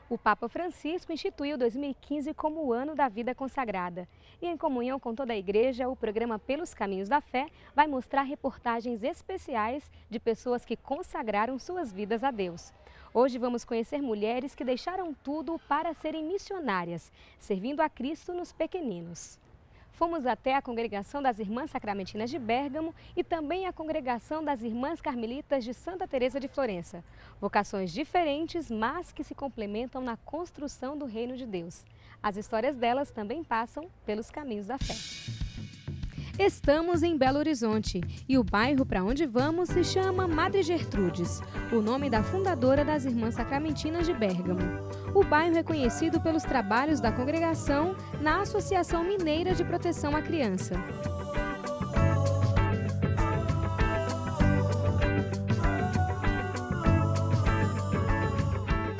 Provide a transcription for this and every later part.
O Papa Francisco instituiu 2015 como o Ano da Vida Consagrada. E em comunhão com toda a Igreja, o programa Pelos Caminhos da Fé vai mostrar reportagens especiais de pessoas que consagraram suas vidas a Deus. Hoje vamos conhecer mulheres que deixaram tudo para serem missionárias, servindo a Cristo nos pequeninos. Fomos até a Congregação das Irmãs Sacramentinas de Bérgamo e também a Congregação das Irmãs Carmelitas de Santa Teresa de Florença. Vocações diferentes, mas que se complementam na construção do Reino de Deus. As histórias delas também passam pelos caminhos da fé. Estamos em Belo Horizonte e o bairro para onde vamos se chama Madre Gertrudes, o nome da fundadora das Irmãs Sacramentinas de Bérgamo. O bairro é conhecido pelos trabalhos da congregação na Associação Mineira de Proteção à Criança.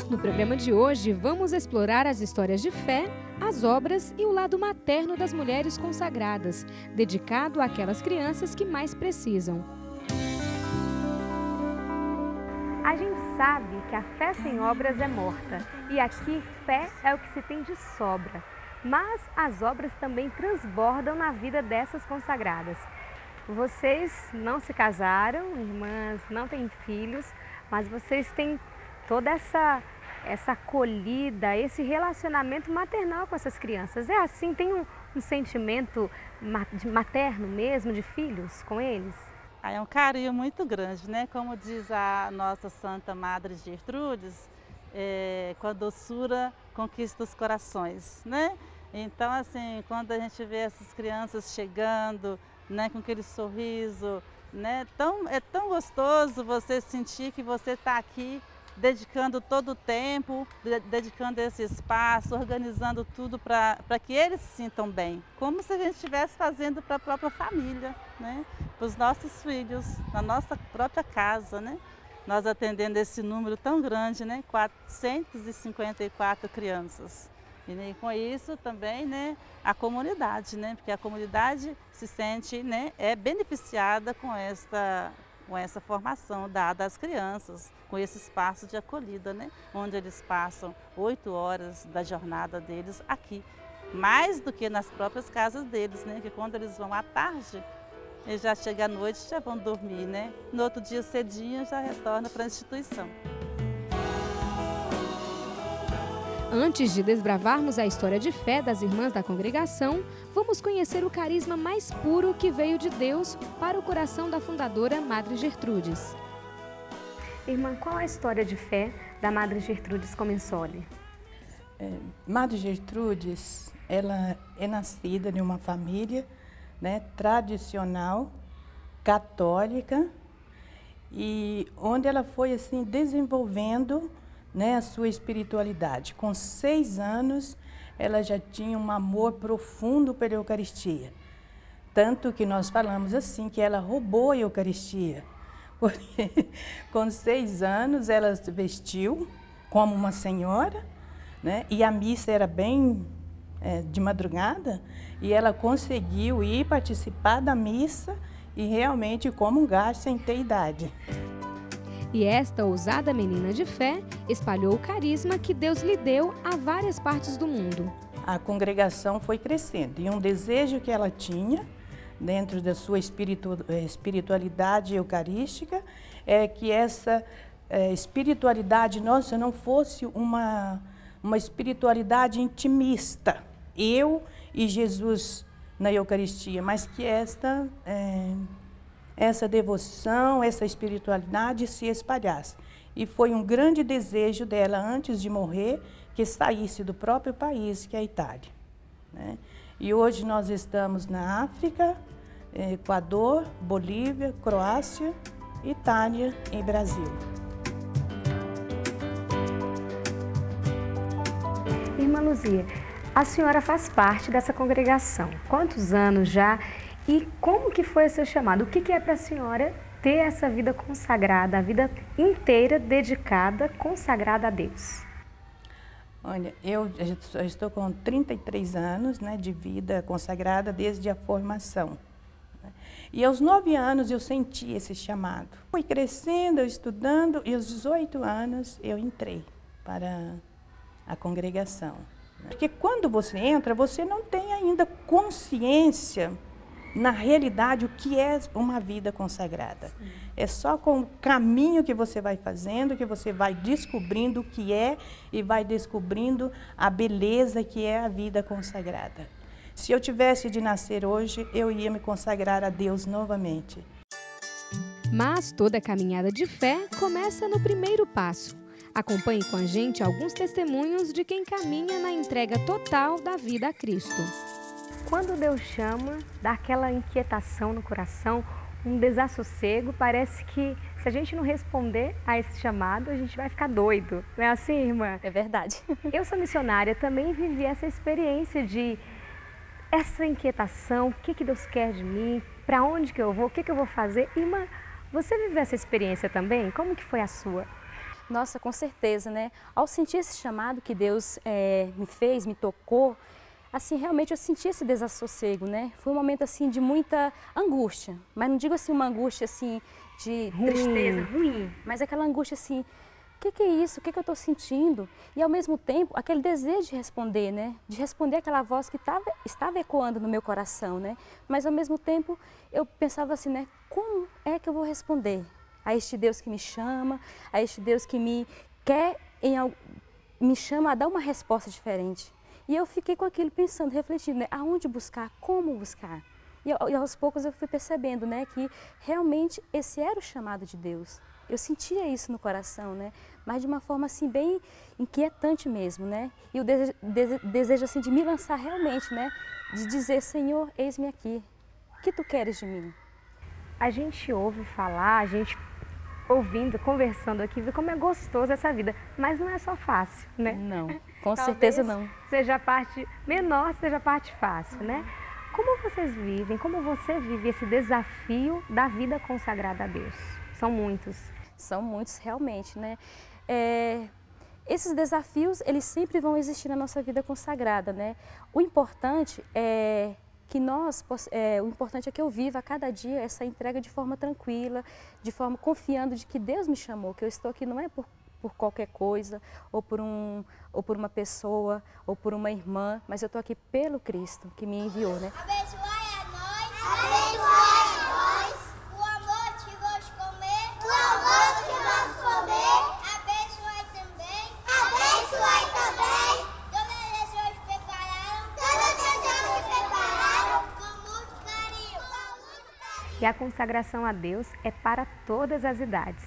No programa de hoje, vamos explorar as histórias de fé, as obras e o lado materno das mulheres consagradas, dedicado àquelas crianças que mais precisam. A gente sabe que a fé sem obras é morta, e aqui fé é o que se tem de sobra. Mas as obras também transbordam na vida dessas consagradas. Vocês não se casaram, irmãs não têm filhos, mas vocês têm toda essa acolhida, esse relacionamento maternal com essas crianças. É assim, tem um sentimento materno mesmo, de filhos com eles? É um carinho muito grande, né? Como diz a nossa Santa Madre Gertrudes, com a doçura conquista os corações, né? Então, assim, quando a gente vê essas crianças chegando, né, com aquele sorriso, né? É tão gostoso você sentir que você está aqui dedicando todo o tempo, dedicando esse espaço, organizando tudo para que eles se sintam bem. Como se a gente estivesse fazendo para a própria família, né? Para os nossos filhos, na nossa própria casa, né? Nós atendendo esse número tão grande, né? 454 crianças. E com isso também, né, a comunidade, né? Porque a comunidade se sente, né, beneficiada com essa formação dada às crianças, com esse espaço de acolhida, né? Onde eles passam 8 horas da jornada deles aqui, mais do que nas próprias casas deles, né? Que quando eles vão à tarde, eles já chegam à noite e já vão dormir, né? No outro dia cedinho já retornam para a instituição. Antes de desbravarmos a história de fé das irmãs da congregação, vamos conhecer o carisma mais puro que veio de Deus para o coração da fundadora Madre Gertrudes. Irmã, qual a história de fé da Madre Gertrudes Comensoli? Madre Gertrudes, ela é nascida em uma família, né, tradicional, católica, e onde ela foi assim desenvolvendo, né, a sua espiritualidade. Com 6 anos, ela já tinha um amor profundo pela Eucaristia. Tanto que nós falamos assim, que ela roubou a Eucaristia. Porque com 6 anos, ela se vestiu como uma senhora, né, e a missa era bem de madrugada, e ela conseguiu ir participar da missa e realmente comungar sem ter idade. E esta ousada menina de fé espalhou o carisma que Deus lhe deu a várias partes do mundo. A congregação foi crescendo e um desejo que ela tinha, dentro da sua espiritualidade eucarística, é que essa espiritualidade nossa não fosse uma espiritualidade intimista, eu e Jesus na Eucaristia, mas que essa devoção, essa espiritualidade se espalhasse. E foi um grande desejo dela, antes de morrer, que saísse do próprio país, que é a Itália, né? E hoje nós estamos na África, Equador, Bolívia, Croácia, Itália e Brasil. Irmã Luzia, a senhora faz parte dessa congregação. Quantos anos já? E como que foi seu chamado? O que é para a senhora ter essa vida consagrada, a vida inteira dedicada, consagrada a Deus? Olha, eu estou com 33 anos, né, de vida consagrada desde a formação. E aos 9 anos eu senti esse chamado. Fui crescendo, estudando, e aos 18 anos eu entrei para a congregação. Porque quando você entra, você não tem ainda consciência, na realidade, o que é uma vida consagrada. Sim. É só com o caminho que você vai fazendo, que você vai descobrindo o que é e vai descobrindo a beleza que é a vida consagrada. Se eu tivesse de nascer hoje, eu ia me consagrar a Deus novamente. Mas toda caminhada de fé começa no primeiro passo. Acompanhe com a gente alguns testemunhos de quem caminha na entrega total da vida a Cristo. Quando Deus chama, dá aquela inquietação no coração, um desassossego, parece que se a gente não responder a esse chamado, a gente vai ficar doido. Não é assim, irmã? É verdade. Eu sou missionária, também vivi essa experiência de essa inquietação, o que Deus quer de mim, para onde que eu vou, o que eu vou fazer. Irmã, você viveu essa experiência também? Como que foi a sua? Nossa, com certeza, né? Ao sentir esse chamado que Deus me fez, me tocou, assim, realmente eu senti esse desassossego, né? Foi um momento, assim, de muita angústia, mas não digo, assim, uma angústia, assim, de tristeza, ruim, mas aquela angústia, assim, o que é isso? O que eu estou sentindo? E, ao mesmo tempo, aquele desejo de responder, né? De responder aquela voz que estava ecoando no meu coração, né? Mas, ao mesmo tempo, eu pensava assim, né? Como é que eu vou responder a este Deus que me chama, a este Deus que me chama a dar uma resposta diferente? E eu fiquei com aquilo pensando, refletindo, né? Aonde buscar, como buscar? E aos poucos eu fui percebendo, né? Que realmente esse era o chamado de Deus. Eu sentia isso no coração, né? Mas de uma forma assim bem inquietante mesmo, né? E o desejo assim de me lançar realmente, né? De dizer, Senhor, eis-me aqui. O que tu queres de mim? A gente ouve falar, a gente ouvindo, conversando aqui, vê como é gostoso essa vida. Mas não é só fácil, né? Não, com certeza não. Seja a parte menor, seja a parte fácil, né? Como vocês vivem, como você vive esse desafio da vida consagrada a Deus? São muitos. São muitos realmente, né? Esses desafios, eles sempre vão existir na nossa vida consagrada, né? O importante é que o importante é que eu viva a cada dia essa entrega de forma tranquila, de forma confiando de que Deus me chamou, que eu estou aqui não é por qualquer coisa, ou por uma pessoa, ou por uma irmã, mas eu estou aqui pelo Cristo que me enviou, né? Abençoai a nós, abençoai a nós, o amor que vos comer, o amor que vos comer, abençoai também, todas as coisas prepararam, com muito carinho, E a consagração a Deus é para todas as idades.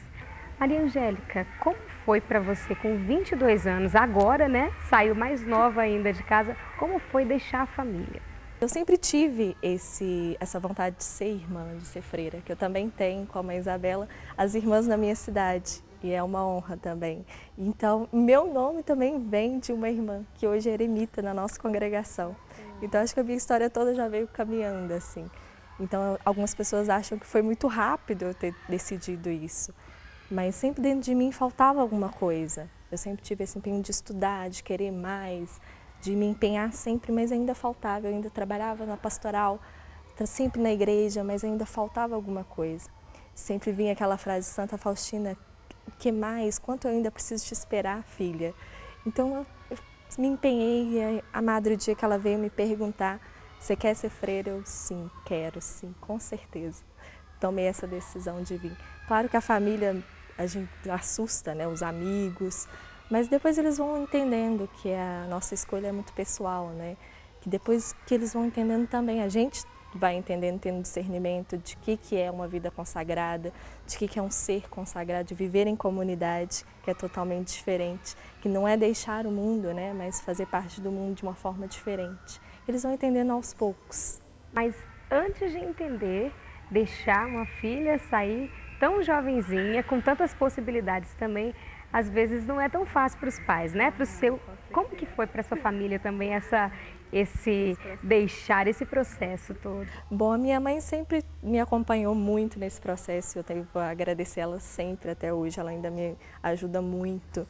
Maria Angélica, como foi para você com 22 anos, agora, né, saiu mais nova ainda de casa, como foi deixar a família? Eu sempre tive essa vontade de ser irmã, de ser freira, que eu também tenho, como a Isabela, as irmãs na minha cidade, e é uma honra também. Então, meu nome também vem de uma irmã, que hoje é eremita na nossa congregação. Então, acho que a minha história toda já veio caminhando, assim. Então, algumas pessoas acham que foi muito rápido eu ter decidido isso. Mas sempre dentro de mim faltava alguma coisa. Eu sempre tive esse empenho de estudar, de querer mais, de me empenhar sempre, mas ainda faltava. Eu ainda trabalhava na pastoral, sempre na igreja, mas ainda faltava alguma coisa. Sempre vinha aquela frase de Santa Faustina, que mais? Quanto eu ainda preciso te esperar, filha? Então eu me empenhei e a madre, o dia que ela veio me perguntar, você quer ser freira? Eu, sim, quero, sim, com certeza. Tomei essa decisão de vir. Claro que a família, a gente assusta, né, os amigos, mas depois eles vão entendendo que a nossa escolha é muito pessoal, né? Que depois que eles vão entendendo também, a gente vai entendendo, tendo discernimento de que é uma vida consagrada, de que é um ser consagrado, de viver em comunidade, que é totalmente diferente, que não é deixar o mundo, né, mas fazer parte do mundo de uma forma diferente. Eles vão entendendo aos poucos. Mas antes de entender, deixar uma filha sair tão jovenzinha, com tantas possibilidades também, às vezes não é tão fácil para os pais, né? Como que foi para a sua família também esse processo todo? Bom, a minha mãe sempre me acompanhou muito nesse processo, eu tenho que agradecer ela sempre até hoje, ela ainda me ajuda muito.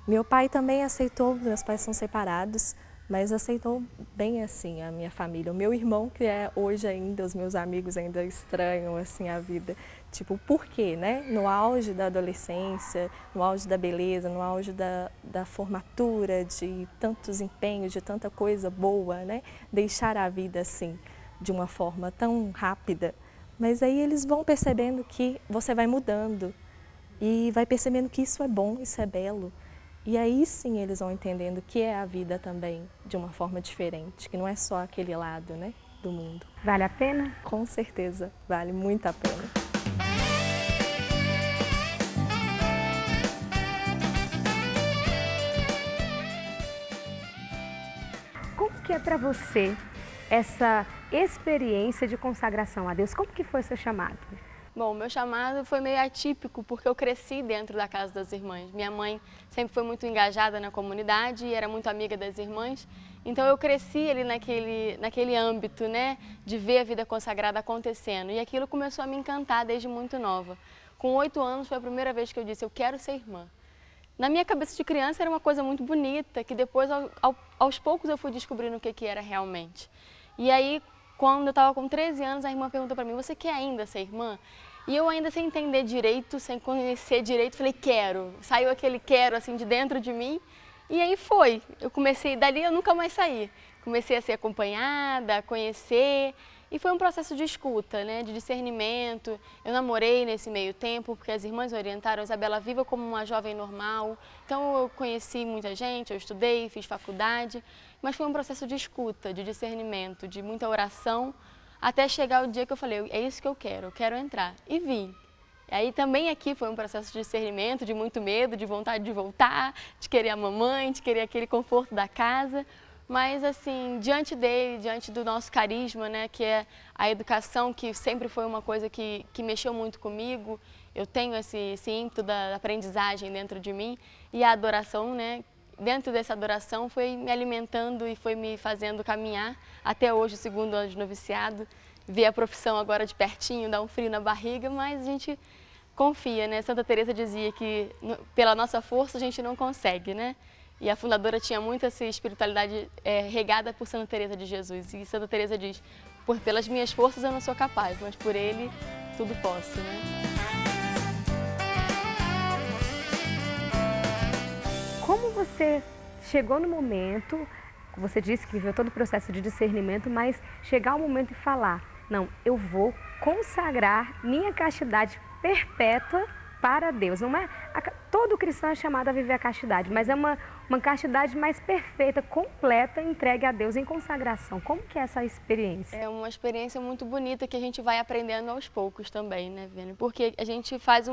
Meu pai também aceitou, meus pais são separados, mas aceitou bem assim a minha família. O meu irmão, que é hoje ainda, os meus amigos ainda estranham assim a vida Tipo, por quê, né? No auge da adolescência, no auge da beleza, no auge da formatura, de tantos empenhos, de tanta coisa boa, né? Deixar a vida assim, de uma forma tão rápida. Mas aí eles vão percebendo que você vai mudando e vai percebendo que isso é bom, isso é belo. E aí sim eles vão entendendo que é a vida também de uma forma diferente, que não é só aquele lado, né, do mundo. Vale a pena? Com certeza, vale muito a pena. Como que é para você essa experiência de consagração a Deus? Como que foi seu chamado? Bom, meu chamado foi meio atípico porque eu cresci dentro da Casa das Irmãs. Minha mãe sempre foi muito engajada na comunidade e era muito amiga das irmãs. Então eu cresci ali naquele âmbito, né, de ver a vida consagrada acontecendo. E aquilo começou a me encantar desde muito nova. Com 8 anos foi a primeira vez que eu disse, eu quero ser irmã. Na minha cabeça de criança era uma coisa muito bonita, que depois aos poucos eu fui descobrindo o que era realmente. E aí, quando eu estava com 13 anos, a irmã perguntou para mim, você quer ainda ser irmã? E eu ainda sem entender direito, sem conhecer direito, falei, quero. Saiu aquele quero assim de dentro de mim e aí foi. Eu comecei, dali eu nunca mais saí. Comecei a ser acompanhada, a conhecer e foi um processo de escuta, né, de discernimento. Eu namorei nesse meio tempo porque as irmãs orientaram a Isabela viva como uma jovem normal. Então eu conheci muita gente, eu estudei, fiz faculdade, mas foi um processo de escuta, de discernimento, de muita oração. Até chegar o dia que eu falei, é isso que eu quero entrar. E vim. E aí também aqui foi um processo de discernimento, de muito medo, de vontade de voltar, de querer a mamãe, de querer aquele conforto da casa. Mas assim, diante dele, diante do nosso carisma, né, que é a educação, que sempre foi uma coisa que mexeu muito comigo, eu tenho esse ímpeto da aprendizagem dentro de mim, e a adoração, né, dentro dessa adoração foi me alimentando e foi me fazendo caminhar até hoje, o 2º ano de noviciado, ver a profissão agora de pertinho, dá um frio na barriga, mas a gente confia, né? Santa Teresa dizia que pela nossa força a gente não consegue, né? E a fundadora tinha muito essa espiritualidade regada por Santa Teresa de Jesus. E Santa Teresa diz, pelas minhas forças eu não sou capaz, mas por ele tudo posso, né? Como você chegou no momento, você disse que viveu todo o processo de discernimento, mas chegar ao momento e falar, não, eu vou consagrar minha castidade perpétua para Deus. Não é, todo cristão é chamado a viver a castidade, mas é uma castidade mais perfeita, completa, entregue a Deus em consagração. Como que é essa experiência? É uma experiência muito bonita que a gente vai aprendendo aos poucos também, né, Vênia? Porque a gente faz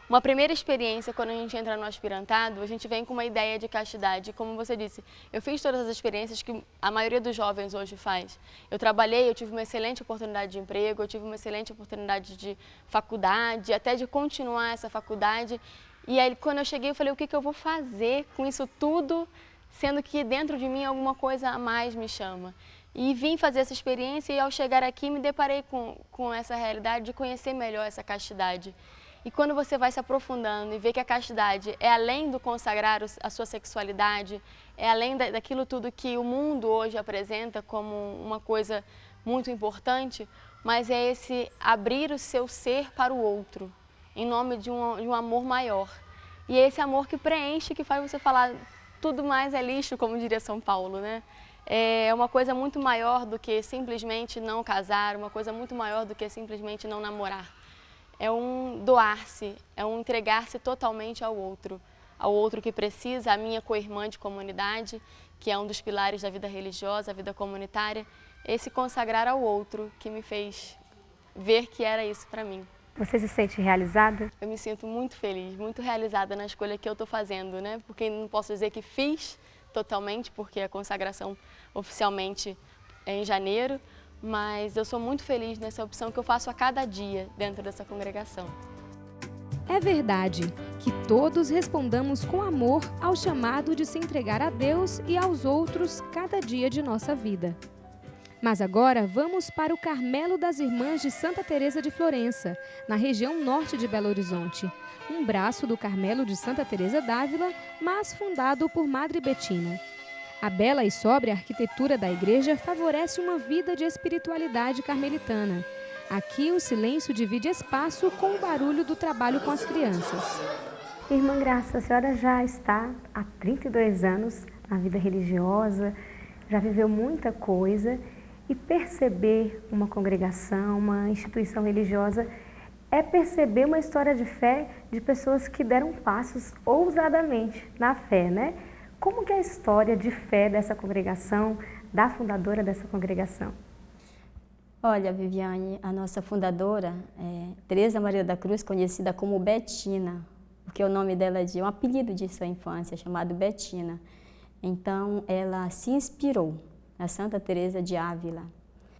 uma primeira experiência, quando a gente entra no aspirantado, a gente vem com uma ideia de castidade. Como você disse, eu fiz todas as experiências que a maioria dos jovens hoje faz. Eu trabalhei, eu tive uma excelente oportunidade de emprego, eu tive uma excelente oportunidade de faculdade, até de continuar essa faculdade. E aí, quando eu cheguei, eu falei, o que eu vou fazer com isso tudo, sendo que dentro de mim alguma coisa a mais me chama. E vim fazer essa experiência e ao chegar aqui me deparei com essa realidade de conhecer melhor essa castidade. E quando você vai se aprofundando e vê que a castidade é além do consagrar a sua sexualidade, é além daquilo tudo que o mundo hoje apresenta como uma coisa muito importante, mas é esse abrir o seu ser para o outro, em nome de um amor maior. E é esse amor que preenche, que faz você falar, tudo mais é lixo, como diria São Paulo, né? É uma coisa muito maior do que simplesmente não casar, uma coisa muito maior do que simplesmente não namorar. É um doar-se, é um entregar-se totalmente ao outro que precisa, a minha co-irmã de comunidade, que é um dos pilares da vida religiosa, a vida comunitária, esse consagrar ao outro que me fez ver que era isso para mim. Você se sente realizada? Eu me sinto muito feliz, muito realizada na escolha que eu estou fazendo, né? Porque não posso dizer que fiz totalmente, porque a consagração oficialmente é em janeiro, mas eu sou muito feliz nessa opção que eu faço a cada dia dentro dessa congregação. É verdade que todos respondamos com amor ao chamado de se entregar a Deus e aos outros cada dia de nossa vida. Mas agora vamos para o Carmelo das Irmãs de Santa Teresa de Florença, na região norte de Belo Horizonte, um braço do Carmelo de Santa Teresa d'Ávila, mas fundado por Madre Bettina. A bela e sóbria arquitetura da igreja favorece uma vida de espiritualidade carmelitana. Aqui o silêncio divide espaço com o barulho do trabalho com as crianças. Irmã Graça, a senhora já está há 32 anos na vida religiosa, já viveu muita coisa, e perceber uma congregação, uma instituição religiosa, é perceber uma história de fé de pessoas que deram passos ousadamente na fé, né? Como que é a história de fé dessa congregação, da fundadora dessa congregação? Olha, Viviane, a nossa fundadora é Teresa Maria da Cruz, conhecida como Betina, porque o nome dela é de um apelido de sua infância, chamado Betina. Então, ela se inspirou na Santa Teresa de Ávila.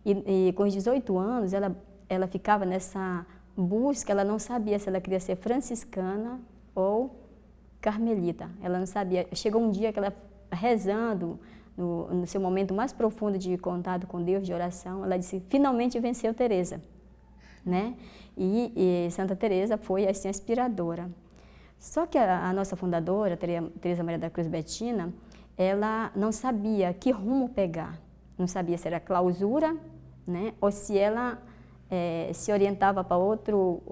E com os 18 anos, ela ficava nessa busca, ela não sabia se ela queria ser franciscana ou carmelita. Ela não sabia. Chegou um dia que ela, rezando, no seu momento mais profundo de contato com Deus, de oração, ela disse, finalmente venceu Teresa, né? E Santa Teresa foi assim inspiradora. Só que a nossa fundadora, Teresa Maria da Cruz Betina, ela não sabia que rumo pegar, não sabia se era clausura, né, ou se ela se orientava para outro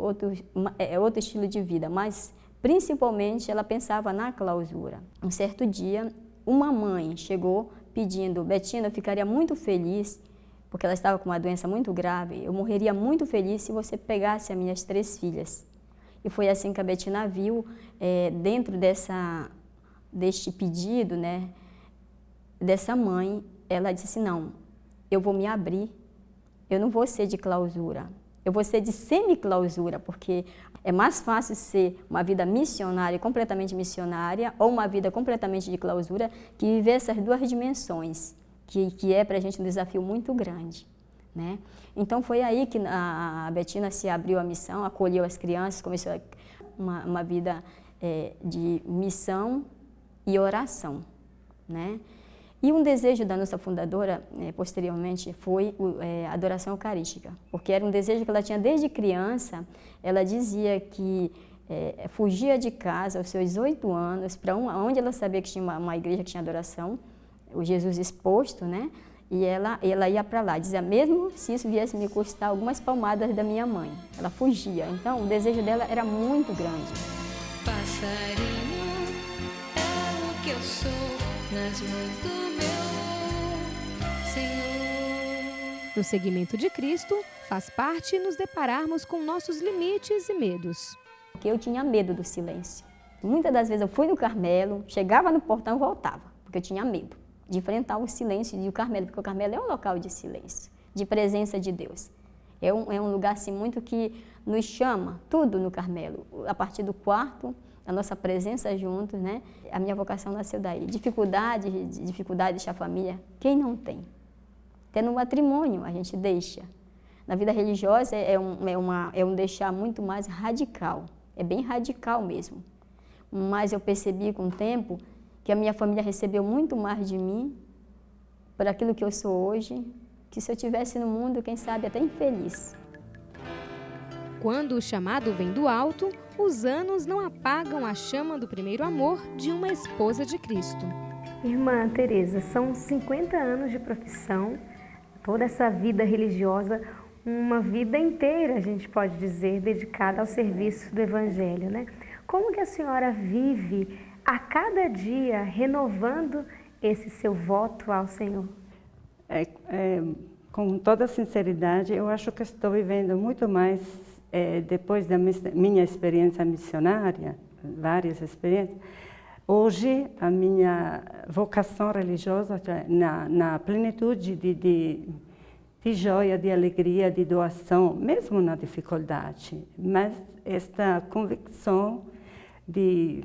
estilo de vida, mas principalmente ela pensava na clausura. Um certo dia, uma mãe chegou pedindo, Betina, eu ficaria muito feliz, porque ela estava com uma doença muito grave, eu morreria muito feliz se você pegasse as minhas 3 filhas. E foi assim que a Betina viu, dentro deste pedido, né, dessa mãe, ela disse assim, não, eu vou me abrir, eu não vou ser de clausura, eu vou ser de semi-clausura, porque é mais fácil ser uma vida missionária, completamente missionária, ou uma vida completamente de clausura, que viver essas 2 dimensões, que é para a gente um desafio muito grande, né? Então foi aí que a Betina se abriu à missão, acolheu as crianças, começou uma vida de missão e oração, né? E um desejo da nossa fundadora, posteriormente, foi a adoração eucarística, porque era um desejo que ela tinha desde criança. Ela dizia que fugia de casa aos seus 8 anos, para onde ela sabia que tinha uma igreja que tinha adoração, o Jesus exposto, né? E ela ia para lá, dizia, mesmo se isso viesse me custar algumas palmadas da minha mãe. Ela fugia, então o desejo dela era muito grande. Passarinho é o que eu sou nas mãos do meu Senhor. No seguimento de Cristo, faz parte nos depararmos com nossos limites e medos. Porque eu tinha medo do silêncio. Muitas das vezes eu fui no Carmelo, chegava no portão e voltava, porque eu tinha medo de enfrentar o silêncio do Carmelo, porque o Carmelo é um local de silêncio, de presença de Deus. É um lugar assim, muito que nos chama, tudo no Carmelo, a partir do quarto, a nossa presença juntos, né? A minha vocação nasceu daí. Dificuldade de deixar a família, quem não tem? Até no matrimônio a gente deixa. Na vida religiosa é um deixar muito mais radical, é bem radical mesmo. Mas eu percebi com o tempo que a minha família recebeu muito mais de mim, por aquilo que eu sou hoje, que se eu estivesse no mundo, quem sabe até infeliz. Quando o chamado vem do alto, os anos não apagam a chama do primeiro amor de uma esposa de Cristo. Irmã Teresa, são 50 anos de profissão, toda essa vida religiosa, uma vida inteira, a gente pode dizer, dedicada ao serviço do Evangelho, né? Como que a senhora vive a cada dia renovando esse seu voto ao Senhor? Com toda sinceridade, eu acho que estou vivendo muito mais depois da minha experiência missionária, várias experiências. Hoje, a minha vocação religiosa na plenitude de joia, de alegria, de doação, mesmo na dificuldade, mas esta convicção de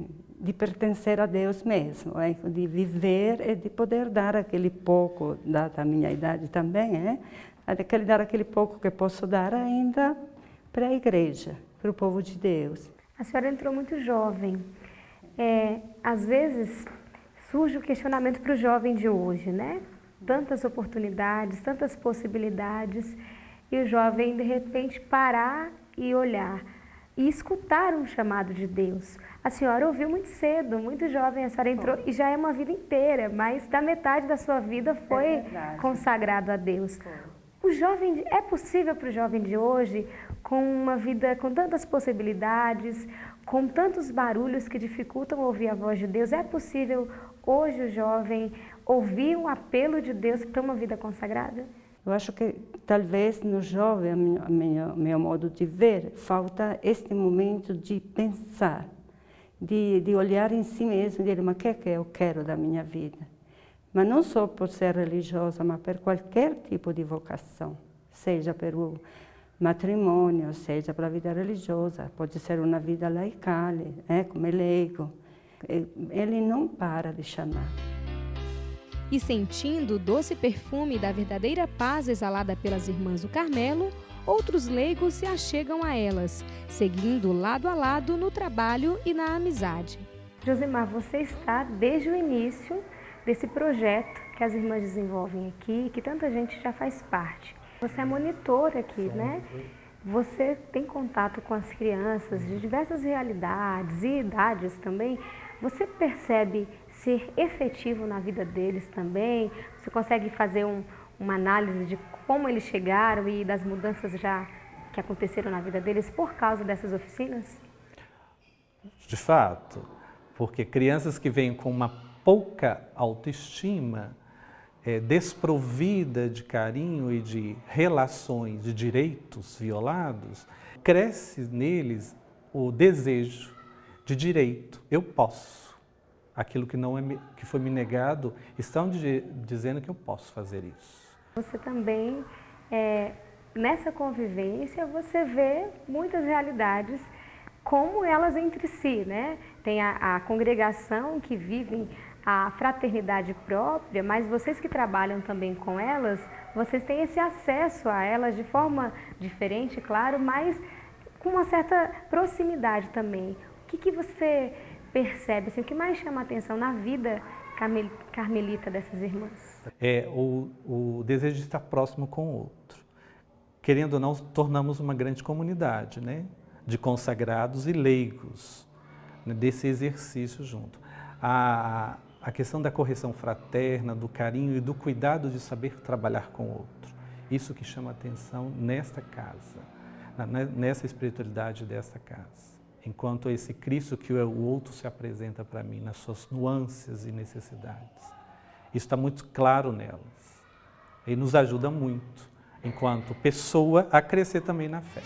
pertencer a Deus mesmo, de viver e de poder dar aquele pouco, dada a minha idade também, dar aquele pouco que posso dar ainda para a igreja, para o povo de Deus. A senhora entrou muito jovem. Às vezes surge o questionamento para o jovem de hoje, né? Tantas oportunidades, tantas possibilidades, e o jovem de repente parar e olhar e escutar um chamado de Deus. A senhora ouviu muito cedo, muito jovem, a senhora entrou e já é uma vida inteira, mas da metade da sua vida foi consagrado a Deus. É possível para o jovem de hoje, com uma vida com tantas possibilidades, com tantos barulhos que dificultam ouvir a voz de Deus, é possível hoje o jovem ouvir um apelo de Deus para uma vida consagrada? Eu acho que talvez no jovem, meu modo de ver, falta este momento de pensar, de olhar em si mesmo e dizer, mas o que é que eu quero da minha vida? Mas não só por ser religiosa, mas por qualquer tipo de vocação, seja pelo matrimônio, seja para a vida religiosa, pode ser uma vida laical, como leigo. Ele não para de chamar. E sentindo o doce perfume da verdadeira paz exalada pelas Irmãs do Carmelo, outros leigos se achegam a elas, seguindo lado a lado no trabalho e na amizade. Josemar, você está desde o início desse projeto que as irmãs desenvolvem aqui, que tanta gente já faz parte. Você é monitora aqui, né? Você tem contato com as crianças de diversas realidades e idades também. Você percebe ser efetivo na vida deles também? Você consegue fazer uma análise de como eles chegaram e das mudanças já que aconteceram na vida deles por causa dessas oficinas? De fato, porque crianças que vêm com uma pouca autoestima, desprovida de carinho e de relações, de direitos violados, cresce neles o desejo de direito. Eu posso. Aquilo que foi me negado, estão dizendo que eu posso fazer isso. Você também, nessa convivência, você vê muitas realidades como elas entre si, né? Tem a congregação que vivem a fraternidade própria, mas vocês que trabalham também com elas, vocês têm esse acesso a elas de forma diferente, claro, mas com uma certa proximidade também. O que você percebe, assim, o que mais chama a atenção na vida carmelita dessas irmãs? É o desejo de estar próximo com o outro. Querendo ou não, tornamos uma grande comunidade, né? De consagrados e leigos, né? Desse exercício junto. A questão da correção fraterna, do carinho e do cuidado de saber trabalhar com o outro. Isso que chama a atenção nesta casa, nessa espiritualidade desta casa. Enquanto esse Cristo que o outro se apresenta para mim, nas suas nuances e necessidades. Isso está muito claro nelas. E nos ajuda muito, enquanto pessoa, a crescer também na fé.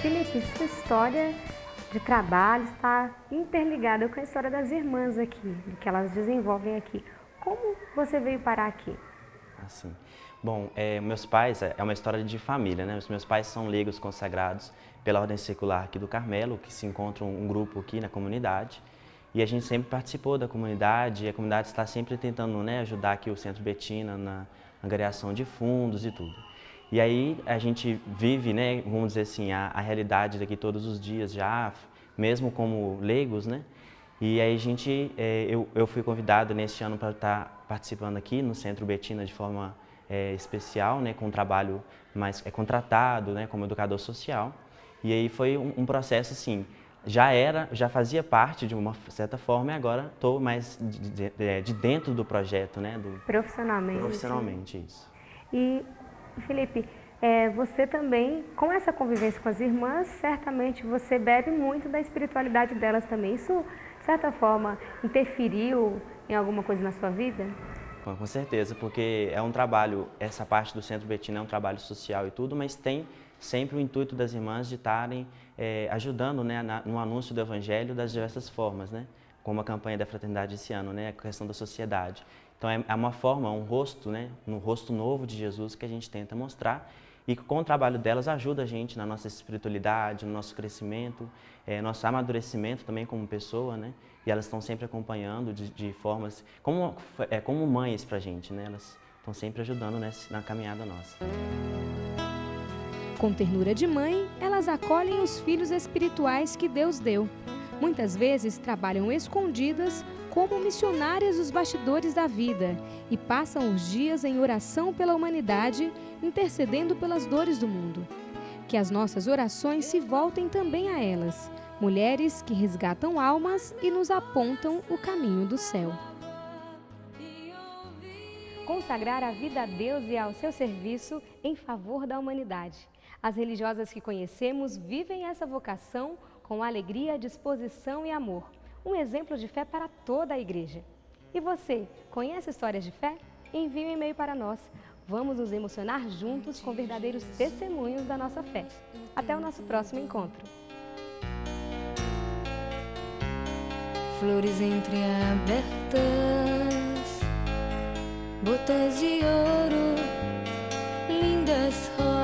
Felipe, sua história de trabalho está interligada com a história das irmãs aqui, do que elas desenvolvem aqui. Como você veio parar aqui? Assim, bom, meus pais, é uma história de família, né? Os meus pais são leigos consagrados pela Ordem Secular aqui do Carmelo, que se encontra um grupo aqui na comunidade. E a gente sempre participou da comunidade, e a comunidade está sempre tentando, né, ajudar aqui o Centro Betina na angariação de fundos e tudo. E aí a gente vive, né, vamos dizer assim, a realidade daqui todos os dias já, mesmo como leigos, né? E aí eu fui convidado neste ano para estar participando aqui no Centro Betina de forma especial, né, com um trabalho mais contratado, né, como educador social. E aí foi um processo assim, já fazia parte de uma certa forma e agora estou mais de dentro do projeto, né? Profissionalmente. Profissionalmente, isso. E Felipe, você também, com essa convivência com as irmãs, certamente você bebe muito da espiritualidade delas também. Isso, de certa forma, interferiu em alguma coisa na sua vida? Com certeza, porque é um trabalho, essa parte do Centro Betina é um trabalho social e tudo, mas tem sempre o intuito das irmãs de estarem ajudando, né, no anúncio do Evangelho das diversas formas, né? Como a campanha da Fraternidade esse ano, né, a questão da sociedade. Então é uma forma, um rosto, né, no rosto novo de Jesus que a gente tenta mostrar e com o trabalho delas ajuda a gente na nossa espiritualidade, no nosso crescimento, nosso amadurecimento também como pessoa, né? E elas estão sempre acompanhando de formas, como mães pra gente, né? Elas estão sempre ajudando na caminhada nossa. Com ternura de mãe, elas acolhem os filhos espirituais que Deus deu. Muitas vezes trabalham escondidas como missionárias dos bastidores da vida e passam os dias em oração pela humanidade, intercedendo pelas dores do mundo. Que as nossas orações se voltem também a elas, mulheres que resgatam almas e nos apontam o caminho do céu. consagrar a vida a Deus e ao seu serviço em favor da humanidade. As religiosas que conhecemos vivem essa vocação com alegria, disposição e amor. Um exemplo de fé para toda a igreja. E você, conhece histórias de fé? Envie um e-mail para nós. Vamos nos emocionar juntos com verdadeiros testemunhos da nossa fé. Até o nosso próximo encontro. Flores entreabertas, botas de ouro, lindas rosas.